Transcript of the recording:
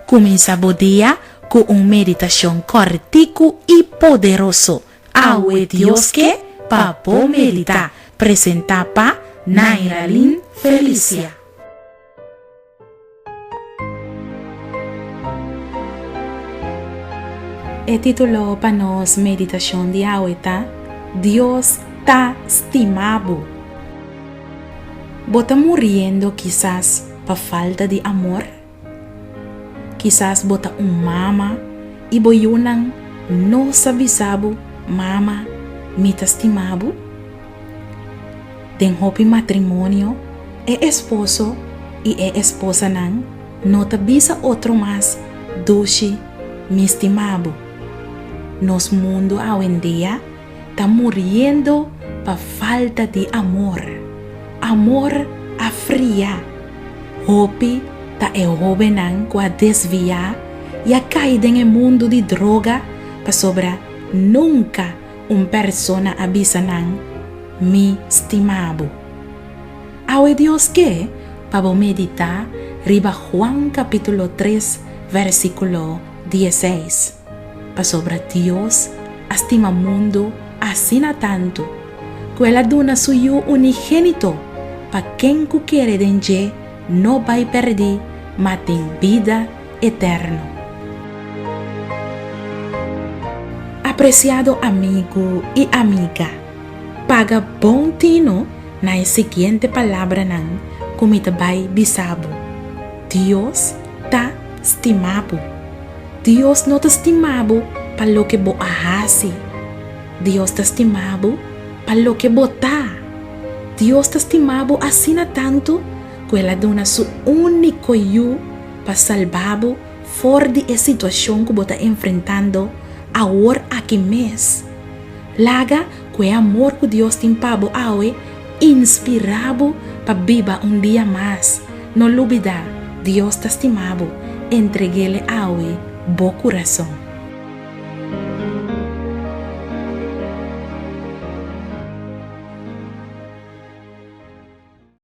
Comenzamos día con una meditación cortico y poderoso. Awe Dios que papo medita. Presenta pa Nairalyn Felicia. El título para nos meditación de hoy está Dios está estimado. Bota muriendo quizás por falta de amor. Quizás bota mama y boyunan no sabisabo mama me estimado. Den hopi matrimonio esposo y esposa nan no te visa otro más doce me estimado. Nos mundo hoy en día está muriendo por falta de amor. Amor a fría. Hopi ta jovenan que a desviar y a caído en el mundo de droga para sobra nunca persona avisanan mi estimado. Awe Dios que para meditar riba Juan capítulo 3 versículo 16. Para sobra Dios estima mundo así na tanto que ela dona suyo unigénito para quien quiere denje no va a perder, mas tem vida eterna. Apreciado amigo y amiga, paga bom tino na siguiente palavra nan como te vai bisabo. Dios ta estimado. Dios no te estimado para lo que bo ahasi. Dios te estimado para lo que bota. Dios te estimado así na tanto que ela dona su único yo para salvabo fora de essa situação que você está enfrentando agora aqui mês. Laga que o amor que Deus tem para você inspirado para viver dia mais. Não olvida, Deus te estimado, entregue-lhe a você, bom coração.